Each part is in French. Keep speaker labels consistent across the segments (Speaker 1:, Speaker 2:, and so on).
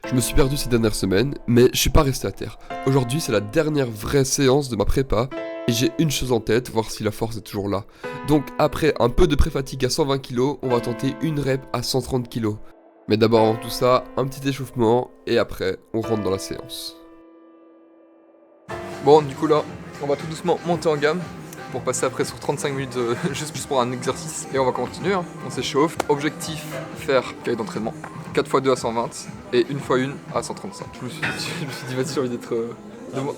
Speaker 1: Je me suis perdu ces dernières semaines, mais je suis pas resté à terre. Aujourd'hui, c'est la dernière vraie séance de ma prépa, et j'ai une chose en tête, voir si la force est toujours là. Donc après un peu de pré-fatigue à 120 kg, on va tenter une rep à 130 kg. Mais d'abord avant tout ça, un petit échauffement, et après, on rentre dans la séance.
Speaker 2: Bon, du coup là, on va tout doucement monter en gamme pour passer après sur 35 minutes juste pour un exercice. Et on va continuer, hein. On s'échauffe. Objectif, faire cahier d'entraînement 4x2 à 120 et 1x1 à 135. Je me suis dit, vas-y, j'ai envie d'être...
Speaker 3: Voir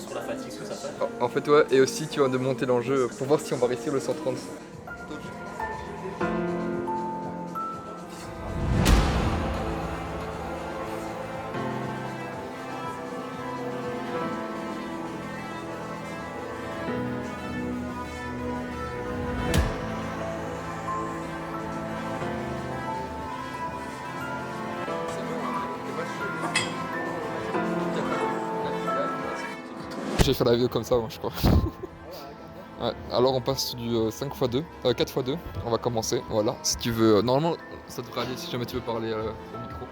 Speaker 3: sur la fatigue ce que ça fait.
Speaker 2: En fait, ouais, et aussi tu vas de monter l'enjeu pour voir si on va réussir le 130. J'ai fait la vidéo comme ça, moi, je crois. Ouais, alors on passe du 5x2, 4x2, on va commencer, voilà. Si tu veux, normalement ça devrait aller si jamais tu veux parler au micro.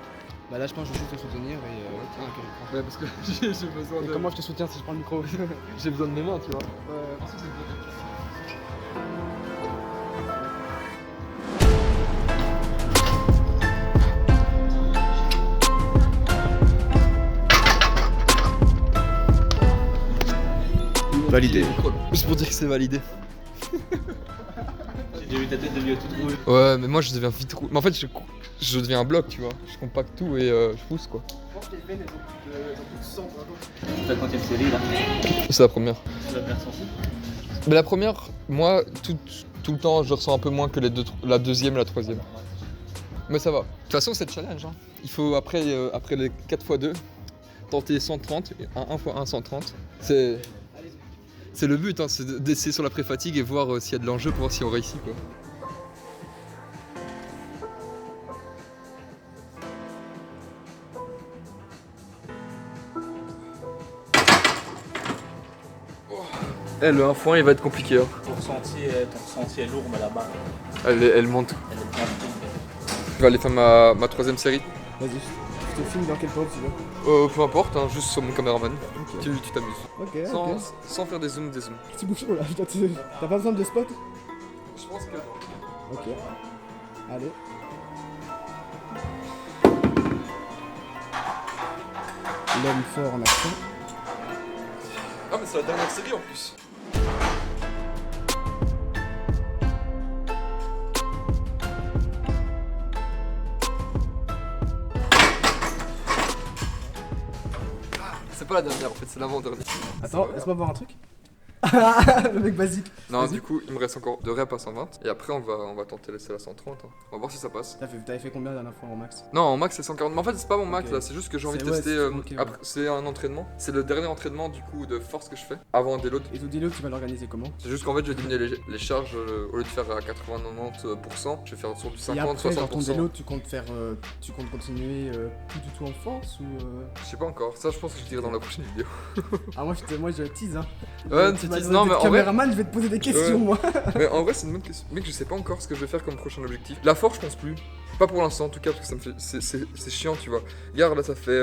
Speaker 4: Bah là je pense que je vais juste te soutenir et
Speaker 2: Ouais, parce que j'ai besoin
Speaker 4: Et comment je te soutiens si je prends le micro?
Speaker 2: J'ai besoin de mes mains, tu vois.
Speaker 4: Validé.
Speaker 2: Juste pour dire que c'est validé.
Speaker 3: J'ai déjà vu ta tête devenir toute rouge.
Speaker 2: Ouais, mais moi je deviens vite roux. Mais en fait, je deviens un bloc, tu vois. Je compacte tout et je pousse quoi.
Speaker 4: Je pense que les veines elles ont plus de sang.
Speaker 3: Ta quantième série là,
Speaker 2: C'est la première.
Speaker 3: tu vas bien sentir.
Speaker 2: Mais la première, moi, tout le temps, je ressens un peu moins que la deuxième et la troisième. Mais ça va. De toute façon, c'est le challenge. Hein. Il faut, après les 4x2, tenter 130, et un 1x1 130. C'est le but, hein, c'est d'essayer sur la pré-fatigue et voir s'il y a de l'enjeu pour voir si on réussit, quoi. Eh, le 1x1 il va être compliqué. Hein.
Speaker 3: Ton ressenti est lourd, mais la barre,
Speaker 2: Elle monte.
Speaker 3: elle est bien fine.
Speaker 2: Je vais aller faire ma troisième série.
Speaker 4: Vas-y, je te filme dans quel port tu veux.
Speaker 2: Peu importe, hein, juste sur mon caméraman.
Speaker 4: Ok.
Speaker 2: Tu t'amuses.
Speaker 4: Ok,
Speaker 2: Sans faire des zooms.
Speaker 4: Petit bouchon là, t'as pas besoin de spot?
Speaker 2: Je pense que non.
Speaker 4: Ok. Allez. L'homme fort en action.
Speaker 2: Ah mais c'est la dernière série en plus. C'est pas la dernière en fait, c'est l'avant-dernière.
Speaker 4: Attends, laisse-moi voir un truc. Le mec basique.
Speaker 2: Non,
Speaker 4: Vas-y.
Speaker 2: du coup, il me reste encore 2 reps à 120 et après on va tenter celle à 130. Hein. On va voir si ça passe.
Speaker 4: T'avais fait combien la dernière fois en max?
Speaker 2: Non, en max c'est 140. Mais en fait, c'est pas mon max
Speaker 4: Ok.
Speaker 2: là, c'est juste que j'ai envie de
Speaker 4: C'est- ouais,
Speaker 2: tester.
Speaker 4: c'est- ok, ouais.
Speaker 2: Après, c'est un entraînement. C'est le dernier entraînement du coup de force que je fais avant un déload.
Speaker 4: Et ton délo, tu vas l'organiser comment?
Speaker 2: C'est juste qu'en fait, je vais diminuer les charges au lieu de faire à 80-90%, je vais faire sur du
Speaker 4: Et après, genre ton
Speaker 2: 50-60%.
Speaker 4: délo, tu comptes continuer tout du tout en force ou
Speaker 2: Je sais pas encore, ça je pense que je dirai dans la prochaine vidéo.
Speaker 4: Ah moi je tease hein.
Speaker 2: Ouais,
Speaker 4: Tu
Speaker 2: tu
Speaker 4: vas
Speaker 2: teases,
Speaker 4: demander
Speaker 2: non, mais
Speaker 4: d'être
Speaker 2: en vrai-
Speaker 4: caméraman, je vais te poser des questions
Speaker 2: Ouais.
Speaker 4: moi.
Speaker 2: Mais en vrai, c'est une bonne question. Mec, je sais pas encore ce que je vais faire comme prochain objectif. La force, je pense plus. Pas pour l'instant en tout cas, parce que ça me fait. C'est chiant, tu vois. Regarde, là, ça fait.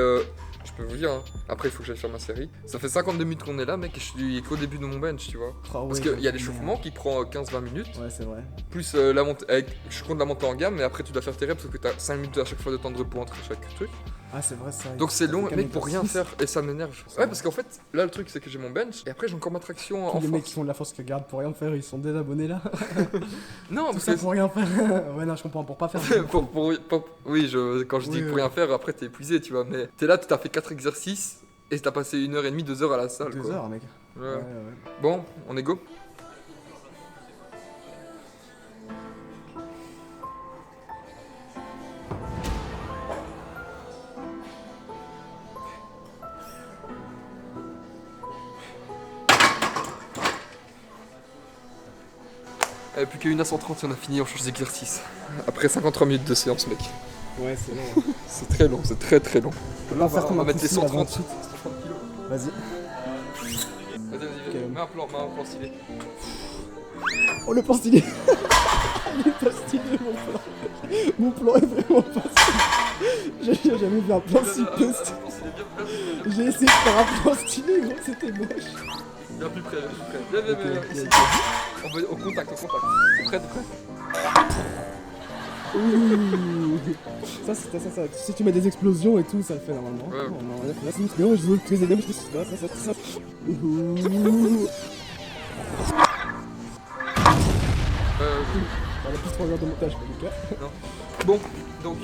Speaker 2: Je peux vous dire, hein. Après, il faut que j'aille faire ma série. Ça fait 52 minutes qu'on est là, mec, et je suis qu'au début de mon bench, tu vois.
Speaker 4: Ah ouais,
Speaker 2: Parce qu'il y a
Speaker 4: j'avoue,
Speaker 2: l'échauffement qui prend 15-20 minutes.
Speaker 4: Ouais, c'est vrai.
Speaker 2: Plus la montée. Je compte la montée en gamme, mais après, tu dois faire tes reps parce que t'as 5 minutes à chaque fois de temps de repos entre chaque truc.
Speaker 4: Ah, c'est vrai ça.
Speaker 2: Donc c'est
Speaker 4: Ça
Speaker 2: long,
Speaker 4: fait
Speaker 2: mec, pour rien
Speaker 4: exercice.
Speaker 2: faire. Et ça m'énerve. Ouais, parce qu'en fait, là, le truc, c'est que j'ai mon bench, et après, j'ai encore ma traction en
Speaker 4: Tous les mecs
Speaker 2: force.
Speaker 4: qui font de la force que garde pour rien faire, ils sont désabonnés là.
Speaker 2: Non,
Speaker 4: Tout
Speaker 2: parce
Speaker 4: ça
Speaker 2: que.
Speaker 4: pour rien faire. Ouais, non, je comprends, pour pas faire.
Speaker 2: Oui, quand je dis
Speaker 4: Oui,
Speaker 2: pour rien faire, après t'es épuisé, tu vois. Mais t'es là, t'as fait 4 exercices et t'as passé 1h30, 2 heures à la salle.
Speaker 4: 2
Speaker 2: quoi.
Speaker 4: heures, mec.
Speaker 2: Ouais.
Speaker 4: Ouais, ouais.
Speaker 2: Bon, on est go. Plus qu'une à 130 et on a fini, on change d'exercice. Après 53 minutes de séance, mec.
Speaker 4: Ouais, c'est long.
Speaker 2: C'est très long, c'est très très long.
Speaker 4: Là,
Speaker 2: On va mettre les 130.
Speaker 4: 130. Vas-y.
Speaker 2: Vas-y,
Speaker 4: Ok.
Speaker 2: mets un plan stylé.
Speaker 4: Oh, le plan stylé. Il est pas stylé mon plan. Mon plan est vraiment pas stylé. J'ai jamais vu un plan si peu stylé. J'ai essayé de faire un plan stylé, gros, c'était moche.
Speaker 2: Viens plus près, viens, ici. On va au contact. T'es prêt,
Speaker 4: Ouh. Ça. Si tu mets des explosions et tout, ça le fait normalement.
Speaker 2: Ouais.
Speaker 4: Là, c'est bien, je veux que les aider, ça. Ouh. On a plus 3 heures de montage, pas du cas.
Speaker 2: Bon, donc,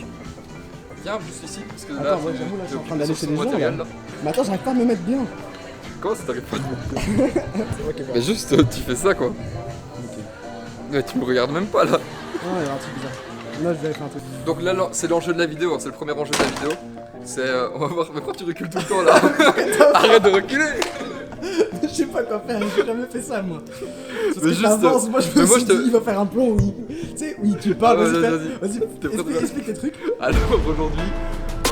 Speaker 2: viens juste ici, parce que là,
Speaker 4: Attends, ouais, j'avoue, là, je suis en train d'aller chez les gens,
Speaker 2: matériel,
Speaker 4: là. Mais attends, j'arrive pas à me mettre bien.
Speaker 2: Comment ça t'arrive pas de
Speaker 4: C'est vrai que
Speaker 2: Mais juste, tu fais ça, quoi.
Speaker 4: Ok.
Speaker 2: Mais tu me regardes même pas, là.
Speaker 4: Ah, il y a un truc bizarre. Là, je vais faire un truc.
Speaker 2: Donc là, c'est l'enjeu de la vidéo, hein, c'est le premier enjeu de la vidéo. C'est, on va voir, mais pourquoi tu recules tout le temps, là? Arrête de reculer.
Speaker 4: Je sais pas quoi faire, j'ai jamais fait ça moi. Parce
Speaker 2: Mais
Speaker 4: que
Speaker 2: juste,
Speaker 4: t'avances, moi je
Speaker 2: mais
Speaker 4: me
Speaker 2: moi,
Speaker 4: suis
Speaker 2: je te-
Speaker 4: dit il va faire un plan où tu sais, oui tu parles,
Speaker 2: Ah,
Speaker 4: vas-y,
Speaker 2: T'es prêt,
Speaker 4: explique tes trucs.
Speaker 2: Alors aujourd'hui,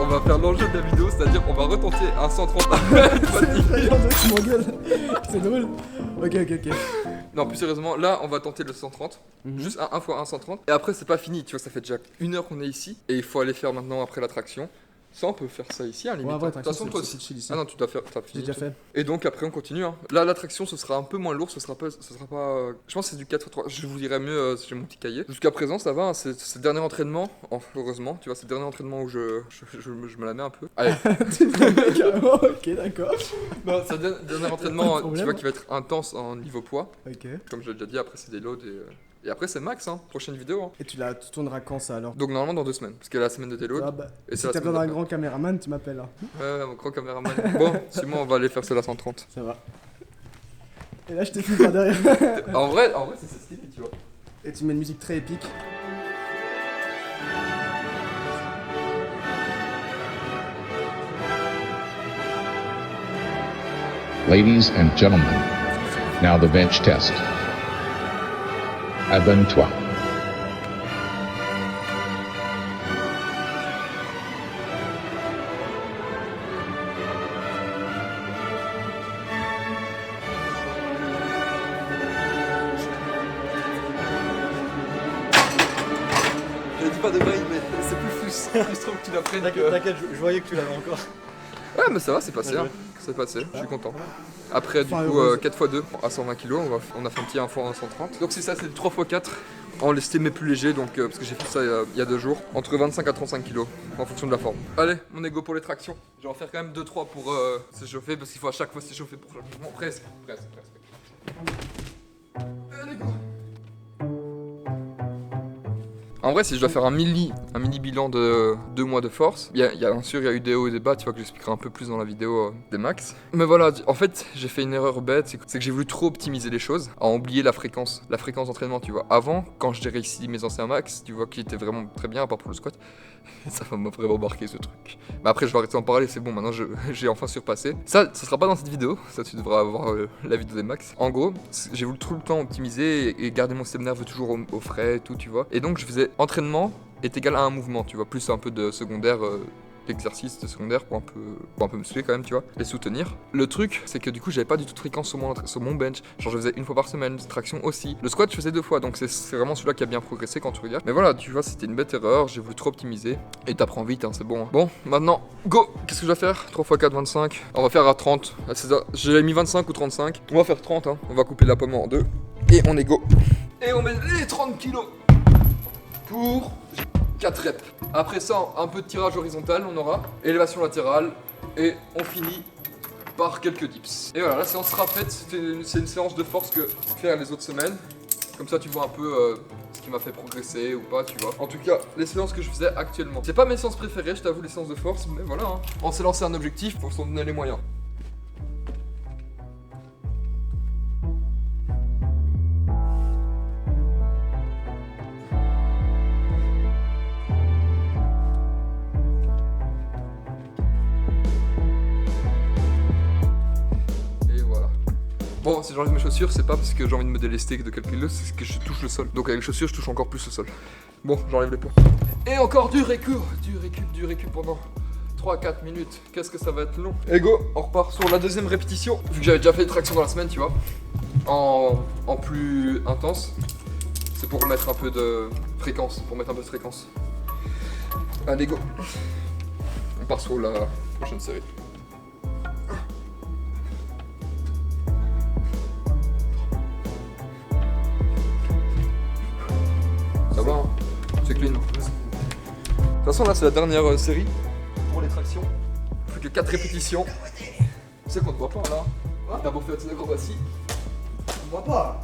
Speaker 2: on va faire l'enjeu de la vidéo, c'est-à-dire on va retenter un 130
Speaker 4: C'est effrayant de qui m'engueule. C'est drôle. Ok.
Speaker 2: Non, plus sérieusement, là on va tenter le 130, juste un fois un 130. Et après c'est pas fini, tu vois, ça fait déjà 1 heure qu'on est ici. Et il faut aller faire maintenant après l'attraction. Ça on peut faire ça ici, hein, limite.
Speaker 4: Ouais,
Speaker 2: De
Speaker 4: ouais,
Speaker 2: toute façon, toi
Speaker 4: c'est
Speaker 2: aussi.
Speaker 4: chill ici.
Speaker 2: Ah non, tu dois faire, t'as
Speaker 4: J'ai
Speaker 2: fini.
Speaker 4: déjà fait.
Speaker 2: Et donc après on continue. Hein. Là l'attraction ce sera un peu moins lourd, ce sera pas. Je pense que c'est du 4x3. Je vous dirai mieux si j'ai mon petit cahier. Jusqu'à présent ça va, hein, c'est le dernier entraînement. Heureusement, tu vois, c'est le dernier entraînement où je me la mets un peu. Allez.
Speaker 4: Carrément, ok, d'accord.
Speaker 2: Non, c'est le dernier entraînement,
Speaker 4: Pas de
Speaker 2: tu
Speaker 4: problème.
Speaker 2: vois, qui va être intense en niveau poids.
Speaker 4: Ok.
Speaker 2: Comme je l'ai déjà dit, après c'est des loads et après c'est max, hein, prochaine vidéo. Hein.
Speaker 4: Et tu tourneras quand ça alors?
Speaker 2: Donc normalement dans 2 semaines, parce qu'il y a la semaine de déload.
Speaker 4: Ah bah,
Speaker 2: Et
Speaker 4: si
Speaker 2: c'est la
Speaker 4: t'as
Speaker 2: semaine
Speaker 4: besoin d'un
Speaker 2: d'après.
Speaker 4: grand caméraman, tu m'appelles là.
Speaker 2: Ouais, mon grand caméraman. Bon, Simon, on va aller faire cela 130.
Speaker 4: Ça va. Et là je te filme par derrière.
Speaker 2: En vrai c'est stylé, tu vois.
Speaker 4: Et tu mets une musique très épique.
Speaker 5: Ladies and gentlemen, now the bench test. Abonne-toi.
Speaker 2: Je dis pas de bail, mais c'est plus frustrant que tu l'apprennes que...
Speaker 3: T'inquiète, je voyais que tu l'avais encore.
Speaker 2: Ouais, mais ça va, c'est passé, hein. C'est passé, je suis content. Après, du
Speaker 4: Enfin,
Speaker 2: coup,
Speaker 4: heureuse.
Speaker 2: 4x2 à 120 kg, on a fait un petit 1 x 130. Donc c'est ça, c'est le 3x4 en l'estimé plus léger, donc parce que j'ai fait ça il y a 2 jours, entre 25 à 35 kg en fonction de la forme. Allez, on est go pour les tractions. Je vais en faire quand même 2-3 pour s'échauffer, parce qu'il faut à chaque fois s'échauffer pour chaque mouvement. Presque. Allez, go. En vrai, si je dois faire un mini bilan de 2 mois de force, bien sûr, il y a eu des hauts et des bas, tu vois, que j'expliquerai un peu plus dans la vidéo des max. Mais voilà, en fait, j'ai fait une erreur bête, c'est que j'ai voulu trop optimiser les choses, à oublier la fréquence d'entraînement, tu vois. Avant, quand je gérais ici mes anciens max, tu vois, qui étaient vraiment très bien, à part pour le squat, ça m'a vraiment marqué ce truc. Mais après, je vais arrêter d'en parler, c'est bon, maintenant j'ai enfin surpassé. Ça sera pas dans cette vidéo, ça tu devras avoir la vidéo des max. En gros, j'ai voulu tout le temps optimiser et garder mon système nerveux toujours au frais et tout, tu vois. Et donc, je faisais entraînement est égal à un mouvement, tu vois, plus un peu de secondaire, d'exercice de secondaire pour un peu muscler quand même, tu vois, et soutenir. Le truc, c'est que du coup, j'avais pas du tout de fréquence sur mon bench. Genre, je faisais 1 fois par semaine, traction aussi. Le squat, je faisais 2 fois, donc c'est vraiment celui-là qui a bien progressé quand tu regardes. Mais voilà, tu vois, c'était une bête erreur, j'ai voulu trop optimiser. Et t'apprends vite, hein, c'est bon. Hein. Bon, maintenant, go. Qu'est-ce que je vais faire? 3 x 4, 25. On va faire à 30. J'ai mis 25 ou 35. On va faire 30, hein. On va couper la pomme en 2. Et on est go. Et on met les 30 kilos pour 4 reps. Après ça, un peu de tirage horizontal, on aura élévation latérale et on finit par quelques dips. Et voilà, la séance sera faite. C'est une séance de force que faire les autres semaines. Comme ça, tu vois un peu ce qui m'a fait progresser ou pas, tu vois. En tout cas, les séances que je faisais actuellement. C'est pas mes séances préférées, je t'avoue, les séances de force, mais voilà. Hein. On s'est lancé un objectif, faut s'en donner les moyens. Bon, si j'enlève mes chaussures, c'est pas parce que j'ai envie de me délester de quelques kilos, c'est que je touche le sol. Donc avec les chaussures, je touche encore plus le sol. Bon, j'enlève les poids. Et encore du récup pendant 3-4 minutes. Qu'est-ce que ça va être long. Et go, on repart sur la deuxième répétition. Vu que j'avais déjà fait des tractions dans la semaine, tu vois. En plus intense. C'est pour mettre un peu de fréquence, Allez, go. On part sur la prochaine série. Ça va, hein? C'est clean. De toute façon, là, c'est la dernière série pour les tractions. Il faut que 4 répétitions. C'est qu'on ne voit pas là. T'as beau faire tes acrobaties.
Speaker 4: On voit pas.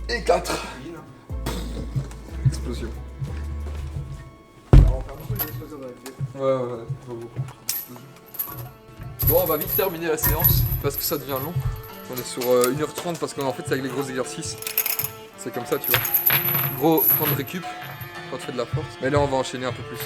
Speaker 2: Et 4. Explosion. Ouais, pas beaucoup. Bon, on va vite terminer la séance parce que ça devient long. On est sur 1h30 parce qu'en fait, c'est avec les gros exercices. C'est comme ça, tu vois. Gros temps de récup quand tu fais de la force. Mais là, on va enchaîner un peu plus.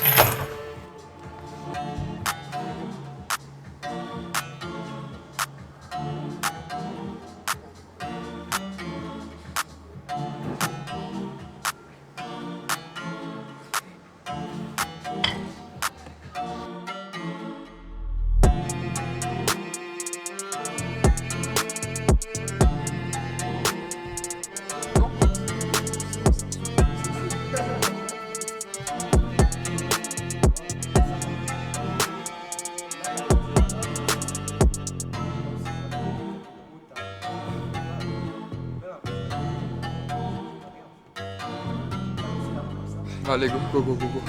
Speaker 2: Allez, go, go, go, go, go.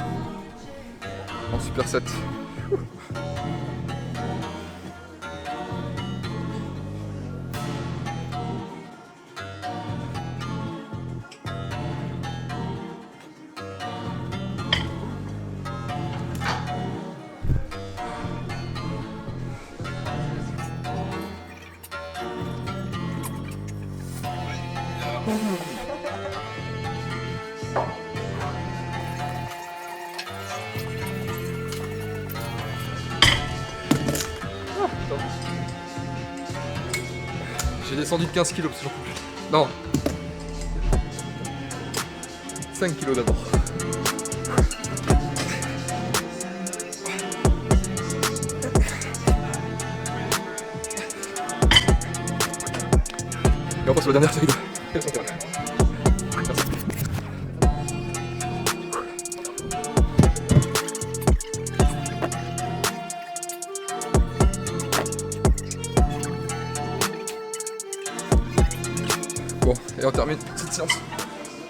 Speaker 2: En super set. J'ai descendu de 15 kilos parce que j'en peux plus. Non. 5 kilos d'abord. Et on passe à la dernière série de... Bon, et on termine cette séance.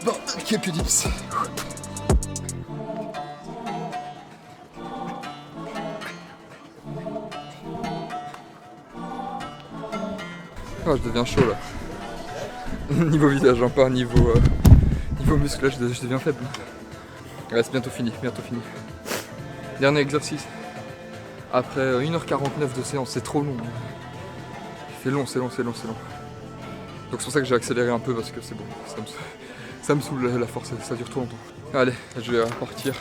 Speaker 2: Bon, quelques dips. Ah, je deviens chaud là. Niveau visage, hein, pas niveau muscle, là, je deviens faible. Ouais, c'est bientôt fini, Dernier exercice. Après 1h49 de séance, c'est trop long. C'est long. Donc c'est pour ça que j'ai accéléré un peu parce que c'est bon, ça me saoule la force, ça dure trop longtemps. Allez, je vais repartir.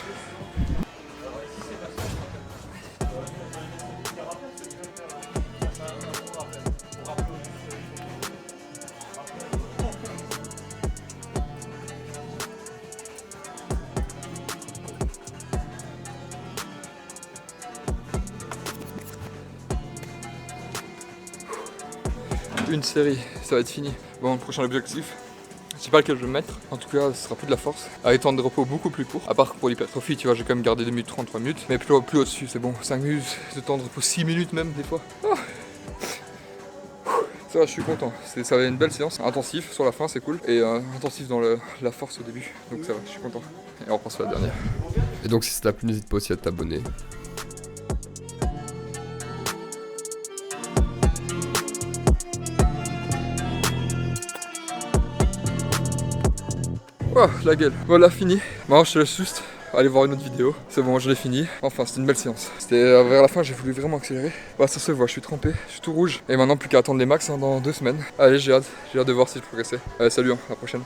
Speaker 2: Une série, ça va être fini. Bon, le prochain objectif, je sais pas lequel je vais mettre. En tout cas, ce sera plus de la force. Avec temps de repos beaucoup plus court. À part pour l'hypertrophie, tu vois, j'ai quand même gardé 2 minutes 30, 3 minutes. Mais plus au-dessus, c'est bon. 5 minutes de temps de repos, 6 minutes même, des fois. Ah. Ça va, je suis content. Ça va être une belle séance. Intensif sur la fin, c'est cool. Et intensif dans la force au début. Donc ça va, je suis content. Et on repasse à la dernière.
Speaker 1: Et donc si ça t'a plu, n'hésite pas aussi à t'abonner.
Speaker 2: Oh, la gueule. Voilà, fini. Bon, je te laisse juste aller voir une autre vidéo. C'est bon, je l'ai fini. Enfin, c'était une belle séance. C'était vers la fin, j'ai voulu vraiment accélérer. Bah, ça se voit, je suis trempé, je suis tout rouge. Et maintenant, plus qu'à attendre les max hein, dans 2 semaines. Allez, j'ai hâte de voir si je progressais. Allez, salut, hein, à la prochaine.